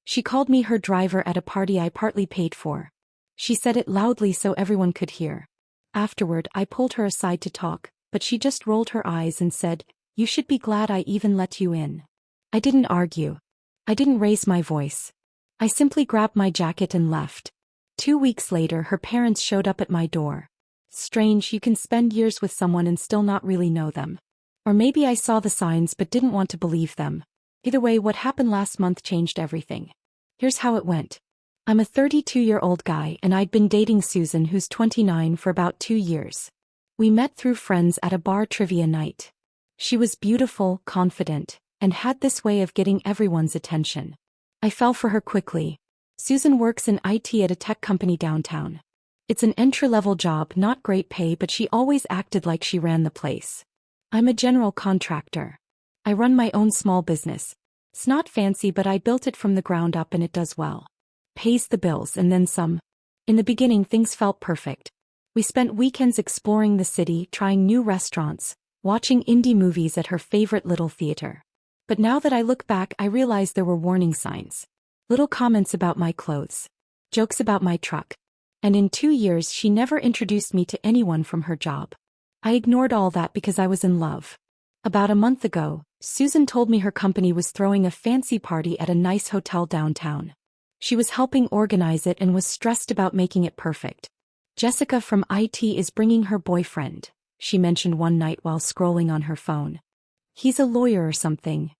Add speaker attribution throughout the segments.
Speaker 1: She called me her driver at a party I partly paid for. She said it loudly so everyone could hear. Afterward, I pulled her aside to talk, but she just rolled her eyes and said, "You should be glad I even let you in." I didn't argue. I didn't raise my voice. I simply grabbed my jacket and left. 2 weeks later, her parents showed up at my door. Strange, you can spend years with someone and still not really know them. Or maybe I saw the signs but didn't want to believe them. Either way, what happened last month changed everything. Here's how it went. I'm a 32-year-old guy and I'd been dating Susan, who's 29, for about 2 years. We met through friends at a bar trivia night. She was beautiful, confident, and had this way of getting everyone's attention. I fell for her quickly. Susan works in IT at a tech company downtown. It's an entry-level job, not great pay, but she always acted like she ran the place. I'm a general contractor. I run my own small business. It's not fancy, but I built it from the ground up and it does well. Pays the bills and then some. In the beginning, things felt perfect. We spent weekends exploring the city, trying new restaurants, watching indie movies at her favorite little theater. But now that I look back, I realize there were warning signs. Little comments about my clothes. Jokes about my truck. And in 2 years, she never introduced me to anyone from her job. I ignored all that because I was in love. About a month ago, Susan told me her company was throwing a fancy party at a nice hotel downtown. She was helping organize it and was stressed about making it perfect. Jessica from IT is bringing her boyfriend, she mentioned one night while scrolling on her phone. He's a lawyer or something.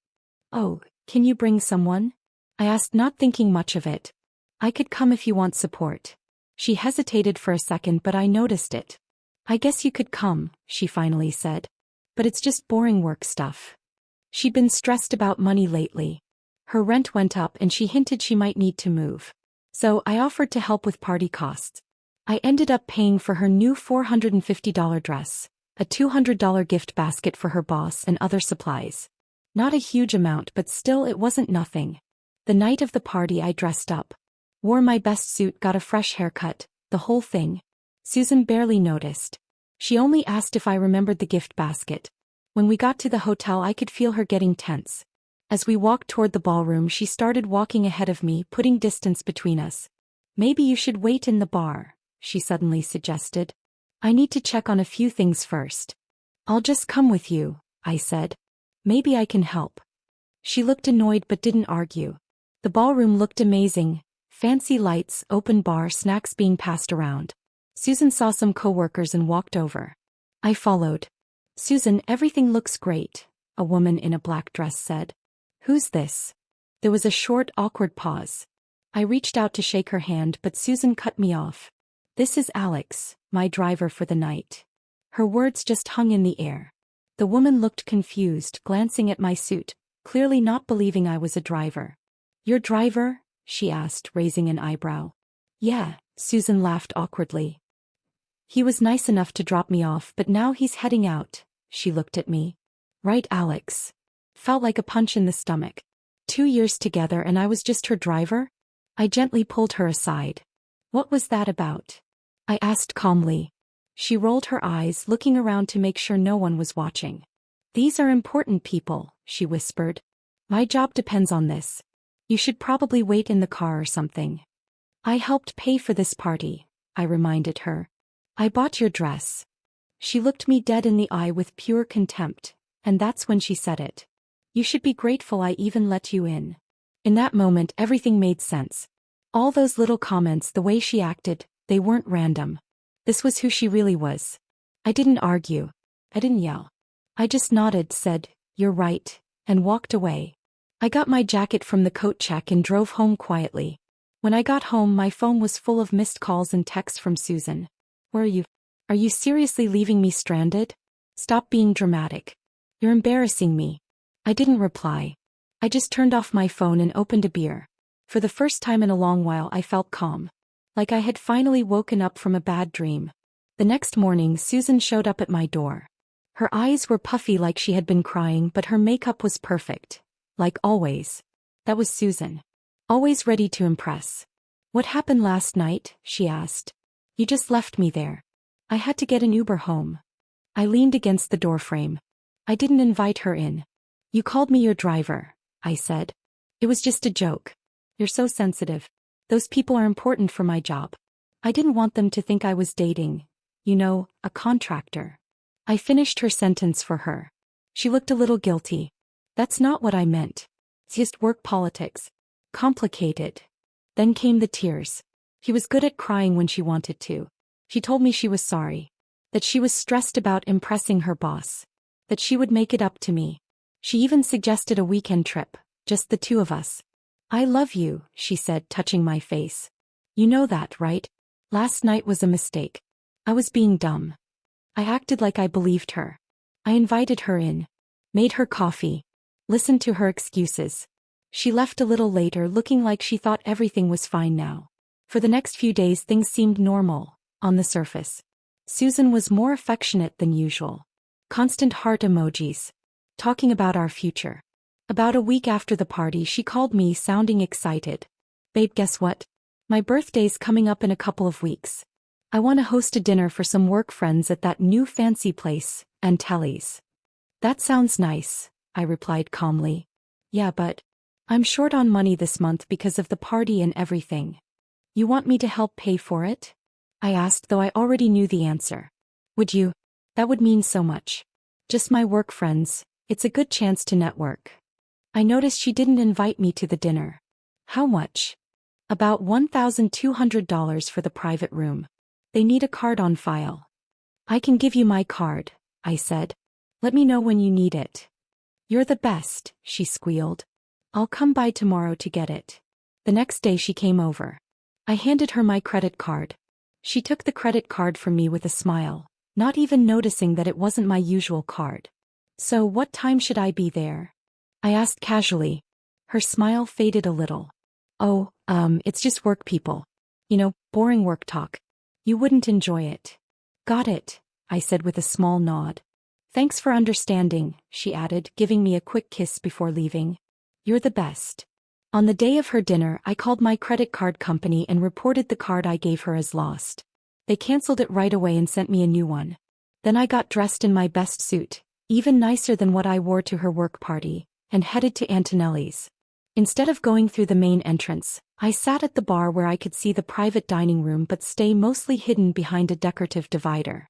Speaker 1: Oh, can you bring someone? I asked, not thinking much of it. I could come if you want support. She hesitated for a second, but I noticed it. I guess you could come, she finally said. But it's just boring work stuff. She'd been stressed about money lately. Her rent went up and she hinted she might need to move. So I offered to help with party costs. I ended up paying for her new $450 dress, a $200 gift basket for her boss, and other supplies. Not a huge amount, but still it wasn't nothing. The night of the party I dressed up. Wore my best suit, got a fresh haircut, the whole thing. Susan barely noticed. She only asked if I remembered the gift basket. When we got to the hotel, I could feel her getting tense. As we walked toward the ballroom, she started walking ahead of me, putting distance between us. "Maybe you should wait in the bar," she suddenly suggested. "I need to check on a few things first." "I'll just come with you," I said. "Maybe I can help." She looked annoyed but didn't argue. The ballroom looked amazing. Fancy lights, open bar, snacks being passed around. Susan saw some coworkers and walked over. I followed. "Susan, everything looks great," a woman in a black dress said. "Who's this?" There was a short, awkward pause. I reached out to shake her hand, but Susan cut me off. "This is Alex, my driver for the night." Her words just hung in the air. The woman looked confused, glancing at my suit, clearly not believing I was a driver. "Your driver?" she asked, raising an eyebrow. "Yeah," Susan laughed awkwardly. "He was nice enough to drop me off, but now he's heading out." She looked at me. "Right, Alex?" Felt like a punch in the stomach. 2 years together and I was just her driver? I gently pulled her aside. "What was that about?" I asked calmly. She rolled her eyes, looking around to make sure no one was watching. "These are important people," she whispered. "My job depends on this. You should probably wait in the car or something." "I helped pay for this party," I reminded her. "I bought your dress." She looked me dead in the eye with pure contempt, and that's when she said it. "You should be grateful I even let you in." In that moment, everything made sense. All those little comments, the way she acted, they weren't random. This was who she really was. I didn't argue. I didn't yell. I just nodded, said, "You're right," and walked away. I got my jacket from the coat check and drove home quietly. When I got home, my phone was full of missed calls and texts from Susan. "Where are you? Are you seriously leaving me stranded? Stop being dramatic. You're embarrassing me." I didn't reply. I just turned off my phone and opened a beer. For the first time in a long while, I felt calm. Like I had finally woken up from a bad dream. The next morning, Susan showed up at my door. Her eyes were puffy like she had been crying, but her makeup was perfect. Like always. That was Susan. Always ready to impress. "What happened last night?" she asked. "You just left me there. I had to get an Uber home." I leaned against the doorframe. I didn't invite her in. "You called me your driver," I said. "It was just a joke." You're so sensitive. Those people are important for my job. I didn't want them to think I was dating, a contractor. I finished her sentence for her. She looked a little guilty. That's not what I meant. It's just work politics. Complicated. Then came the tears. She was good at crying when she wanted to. She told me she was sorry. That she was stressed about impressing her boss. That she would make it up to me. She even suggested a weekend trip, just the two of us. I love you, she said, touching my face. You know that, right? Last night was a mistake. I was being dumb. I acted like I believed her. I invited her in. Made her coffee. Listened to her excuses. She left a little later looking like she thought everything was fine now. For the next few days things seemed normal, on the surface. Susan was more affectionate than usual. Constant heart emojis. Talking about our future. About a week after the party she called me sounding excited. Babe, guess what? My birthday's coming up in a couple of weeks. I want to host a dinner for some work friends at that new fancy place, Antelli's. That sounds nice, I replied calmly. Yeah, but I'm short on money this month because of the party and everything. You want me to help pay for it? I asked, though I already knew the answer. Would you? That would mean so much. Just my work friends, it's a good chance to network. I noticed she didn't invite me to the dinner. How much? About $1,200 for the private room. They need a card on file. I can give you my card, I said. Let me know when you need it. You're the best, she squealed. I'll come by tomorrow to get it. The next day she came over. I handed her my credit card. She took the credit card from me with a smile, not even noticing that it wasn't my usual card. So what time should I be there? I asked casually. Her smile faded a little. Oh, it's just work people. Boring work talk. You wouldn't enjoy it. Got it, I said with a small nod. Thanks for understanding, she added, giving me a quick kiss before leaving. You're the best. On the day of her dinner, I called my credit card company and reported the card I gave her as lost. They canceled it right away and sent me a new one. Then I got dressed in my best suit, even nicer than what I wore to her work party, and headed to Antonelli's. Instead of going through the main entrance, I sat at the bar where I could see the private dining room but stay mostly hidden behind a decorative divider.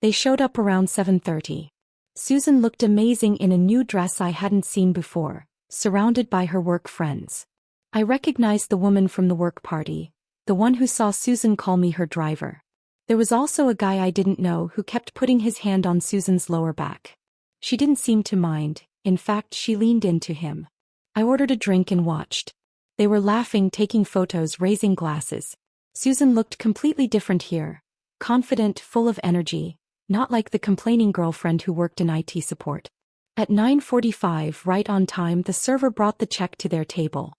Speaker 1: They showed up around 7:30. Susan looked amazing in a new dress I hadn't seen before, surrounded by her work friends. I recognized the woman from the work party, the one who saw Susan call me her driver. There was also a guy I didn't know who kept putting his hand on Susan's lower back. She didn't seem to mind, in fact she leaned into him. I ordered a drink and watched. They were laughing, taking photos, raising glasses. Susan looked completely different here. Confident, full of energy, not like the complaining girlfriend who worked in IT support. At 9:45, right on time, the server brought the check to their table.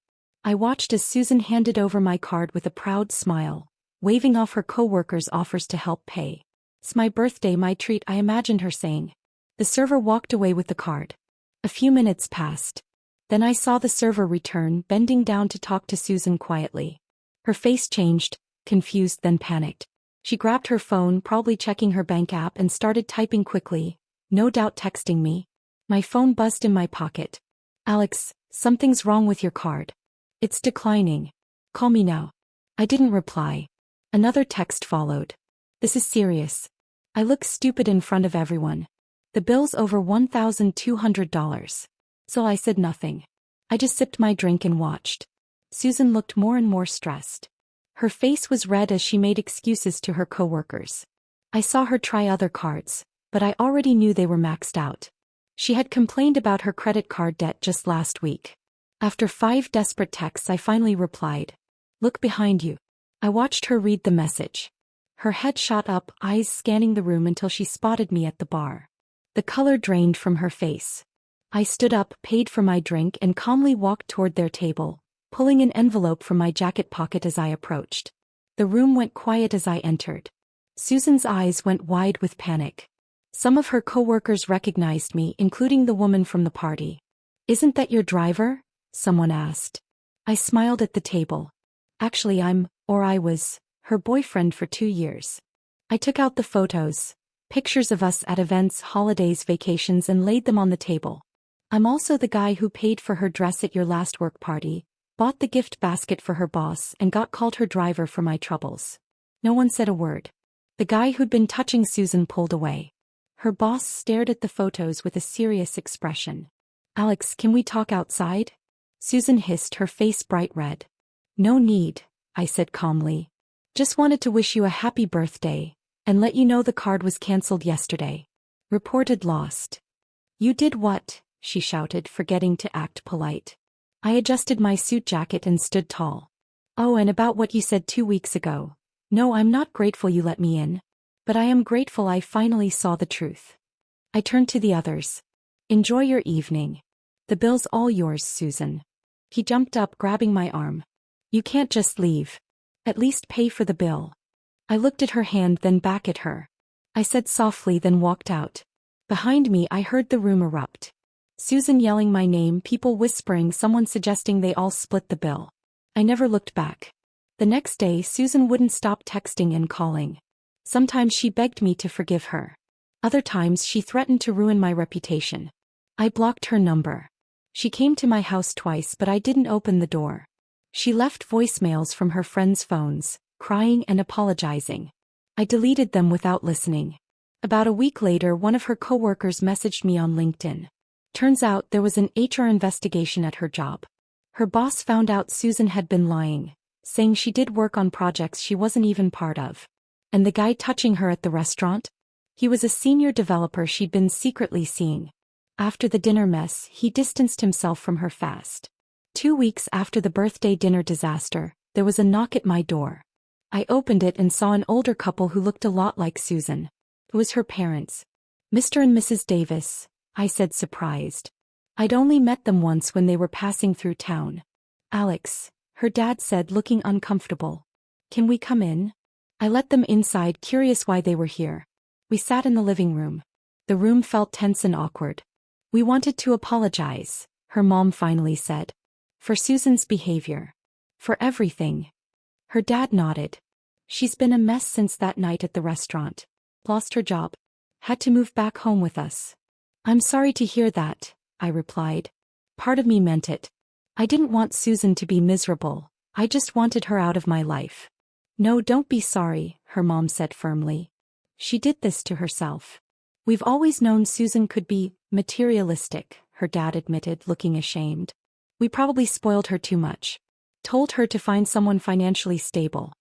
Speaker 1: I watched as Susan handed over my card with a proud smile, waving off her co-workers' offers to help pay. It's my birthday, my treat, I imagined her saying. The server walked away with the card. A few minutes passed. Then I saw the server return, bending down to talk to Susan quietly. Her face changed, confused then panicked. She grabbed her phone, probably checking her bank app, and started typing quickly, no doubt texting me. My phone buzzed in my pocket. Alex, something's wrong with your card. It's declining. Call me now. I didn't reply. Another text followed. This is serious. I look stupid in front of everyone. The bill's over $1,200. So I said nothing. I just sipped my drink and watched. Susan looked more and more stressed. Her face was red as she made excuses to her coworkers. I saw her try other cards, but I already knew they were maxed out. She had complained about her credit card debt just last week. After 5 desperate texts I finally replied. Look behind you. I watched her read the message. Her head shot up, eyes scanning the room until she spotted me at the bar. The color drained from her face. I stood up, paid for my drink, and calmly walked toward their table, pulling an envelope from my jacket pocket as I approached. The room went quiet as I entered. Susan's eyes went wide with panic. Some of her coworkers recognized me, including the woman from the party. Isn't that your driver? Someone asked. I smiled at the table. Actually I was, her boyfriend for 2 years. I took out the photos, pictures of us at events, holidays, vacations, and laid them on the table. I'm also the guy who paid for her dress at your last work party, bought the gift basket for her boss and got called her driver for my troubles. No one said a word. The guy who'd been touching Susan pulled away. Her boss stared at the photos with a serious expression. Alex, can we talk outside? Susan hissed, her face bright red. No need, I said calmly. Just wanted to wish you a happy birthday, and let you know the card was cancelled yesterday. Reported lost. You did what? She shouted, forgetting to act polite. I adjusted my suit jacket and stood tall. Oh, and about what you said 2 weeks ago. No, I'm not grateful you let me in. But I am grateful I finally saw the truth. I turned to the others. Enjoy your evening. The bill's all yours, Susan. He jumped up, grabbing my arm. You can't just leave. At least pay for the bill. I looked at her hand, then back at her. I said softly, then walked out. Behind me, I heard the room erupt. Susan yelling my name, people whispering, someone suggesting they all split the bill. I never looked back. The next day, Susan wouldn't stop texting and calling. Sometimes she begged me to forgive her. Other times she threatened to ruin my reputation. I blocked her number. She came to my house twice, but I didn't open the door. She left voicemails from her friends' phones, crying and apologizing. I deleted them without listening. About a week later, one of her coworkers messaged me on LinkedIn. Turns out there was an HR investigation at her job. Her boss found out Susan had been lying, saying she did work on projects she wasn't even part of. And the guy touching her at the restaurant? He was a senior developer she'd been secretly seeing. After the dinner mess, he distanced himself from her fast. 2 weeks after the birthday dinner disaster, there was a knock at my door. I opened it and saw an older couple who looked a lot like Susan. It was her parents. Mr. and Mrs. Davis, I said, surprised. I'd only met them once when they were passing through town. Alex, her dad said, looking uncomfortable. Can we come in? I let them inside, curious why they were here. We sat in the living room. The room felt tense and awkward. We wanted to apologize, her mom finally said. For Susan's behavior. For everything. Her dad nodded. She's been a mess since that night at the restaurant. Lost her job. Had to move back home with us. I'm sorry to hear that, I replied. Part of me meant it. I didn't want Susan to be miserable. I just wanted her out of my life. No, don't be sorry, her mom said firmly. She did this to herself. We've always known Susan could be materialistic, her dad admitted, looking ashamed. We probably spoiled her too much. Told her to find someone financially stable.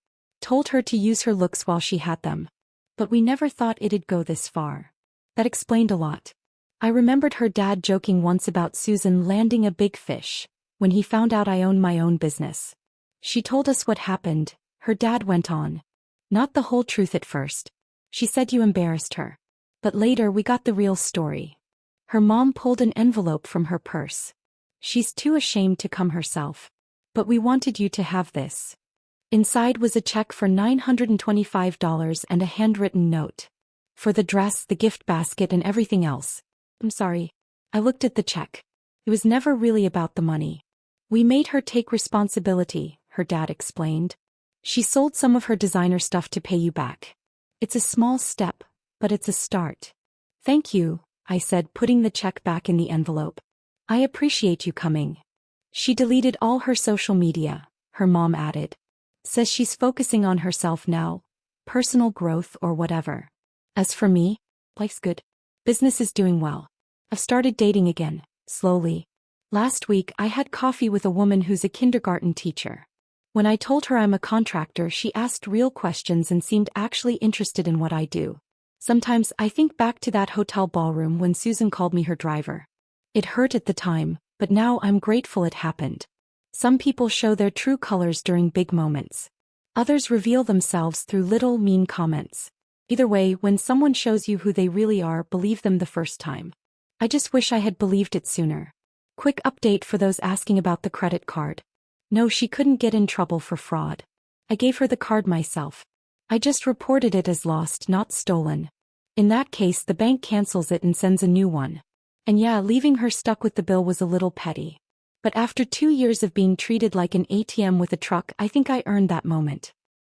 Speaker 1: Told her to use her looks while she had them. But we never thought it'd go this far. That explained a lot. I remembered her dad joking once about Susan landing a big fish, when he found out I owned my own business. She told us what happened, her dad went on. Not the whole truth at first. She said you embarrassed her. But later we got the real story. Her mom pulled an envelope from her purse. She's too ashamed to come herself. But we wanted you to have this. Inside was a check for $925 and a handwritten note. For the dress, the gift basket, and everything else. I'm sorry. I looked at the check. It was never really about the money. We made her take responsibility, her dad explained. She sold some of her designer stuff to pay you back. It's a small step, but it's a start. Thank you, I said, putting the check back in the envelope. I appreciate you coming. She deleted all her social media, her mom added. Says she's focusing on herself now, personal growth or whatever. As for me, life's good. Business is doing well. I've started dating again, slowly. Last week I had coffee with a woman who's a kindergarten teacher. When I told her I'm a contractor, she asked real questions and seemed actually interested in what I do. Sometimes I think back to that hotel ballroom when Susan called me her driver. It hurt at the time, but now I'm grateful it happened. Some people show their true colors during big moments. Others reveal themselves through little mean comments. Either way, when someone shows you who they really are, believe them the first time. I just wish I had believed it sooner. Quick update for those asking about the credit card. No, she couldn't get in trouble for fraud. I gave her the card myself. I just reported it as lost, not stolen. In that case, the bank cancels it and sends a new one. And yeah, leaving her stuck with the bill was a little petty. But after 2 years of being treated like an ATM with a truck, I think I earned that moment.